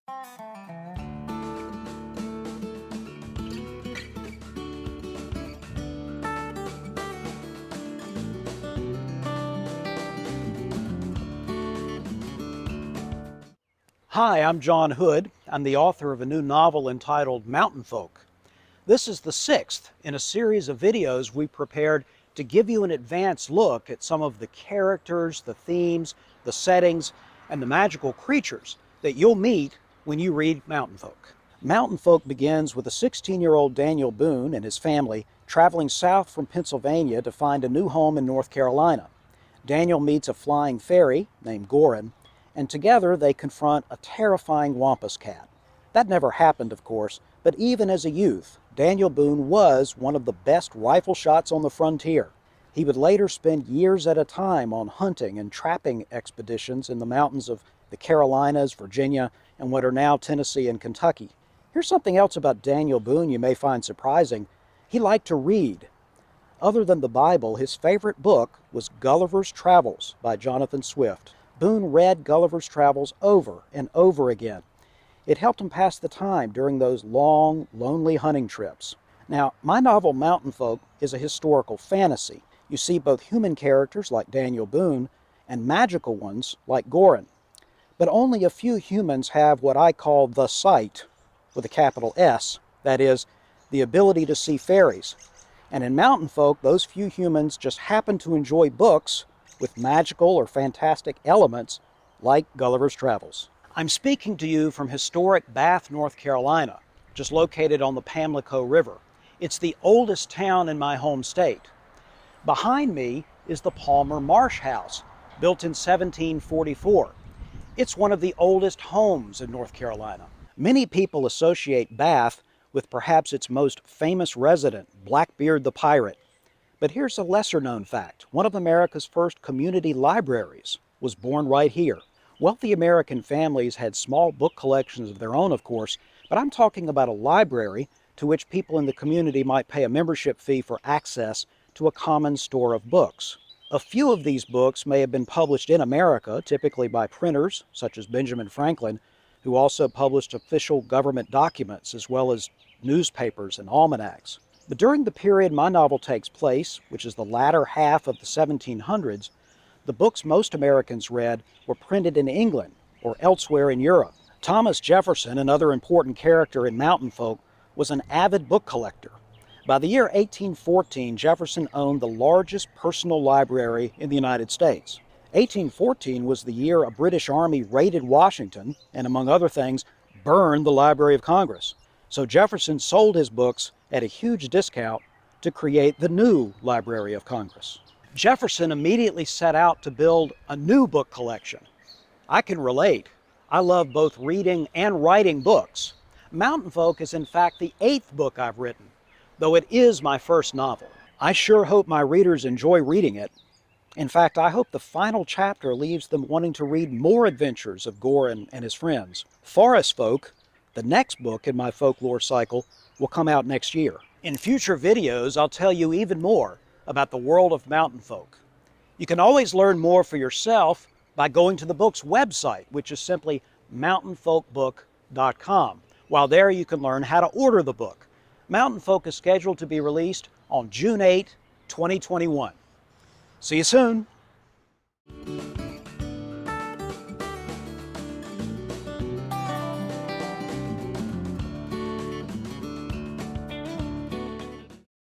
Hi, I'm John Hood. I'm the author of a new novel entitled Mountain Folk. This is the sixth in a series of videos we prepared to give you an advanced look at some of the characters, the themes, the settings, and the magical creatures that you'll meet when you read Mountain Folk. Mountain Folk begins with a 16-year-old Daniel Boone and his family traveling south from Pennsylvania to find a new home in North Carolina. Daniel meets a flying fairy named Gorin, and together they confront a terrifying wampus cat. That never happened, of course, but even as a youth, Daniel Boone was one of the best rifle shots on the frontier. He would later spend years at a time on hunting and trapping expeditions in the mountains of the Carolinas, Virginia, and what are now Tennessee and Kentucky. Here's something else about Daniel Boone you may find surprising. He liked to read. Other than the Bible, his favorite book was Gulliver's Travels by Jonathan Swift. Boone read Gulliver's Travels over and over again. It helped him pass the time during those long, lonely hunting trips. Now, my novel Mountain Folk is a historical fantasy. You see both human characters like Daniel Boone and magical ones like Gorin. But only a few humans have what I call the sight, with a capital S, that is, the ability to see fairies. And in Mountain Folk, those few humans just happen to enjoy books with magical or fantastic elements like Gulliver's Travels. I'm speaking to you from historic Bath, North Carolina, just located on the Pamlico River. It's the oldest town in my home state. Behind me is the Palmer Marsh House, built in 1744. It's one of the oldest homes in North Carolina. Many people associate Bath with perhaps its most famous resident, Blackbeard the Pirate. But here's a lesser-known fact. One of America's first community libraries was born right here. Wealthy American families had small book collections of their own, of course, but I'm talking about a library to which people in the community might pay a membership fee for access to a common store of books. A few of these books may have been published in America, typically by printers, such as Benjamin Franklin, who also published official government documents as well as newspapers and almanacs. But during the period my novel takes place, which is the latter half of the 1700s, the books most Americans read were printed in England or elsewhere in Europe. Thomas Jefferson, another important character in Mountain Folk, was an avid book collector. By the year 1814, Jefferson owned the largest personal library in the United States. 1814 was the year a British army raided Washington and, among other things, burned the Library of Congress. So Jefferson sold his books at a huge discount to create the new Library of Congress. Jefferson immediately set out to build a new book collection. I can relate. I love both reading and writing books. Mountain Folk is in fact the 8th book I've written, though it is my first novel. I sure hope my readers enjoy reading it. In fact, I hope the final chapter leaves them wanting to read more adventures of Gorin and his friends. Forest Folk, the next book in my folklore cycle, will come out next year. In future videos, I'll tell you even more about the world of Mountain Folk. You can always learn more for yourself by going to the book's website, which is simply mountainfolkbook.com. While there, you can learn how to order the book. Mountain Folk is scheduled to be released on June 8, 2021. See you soon.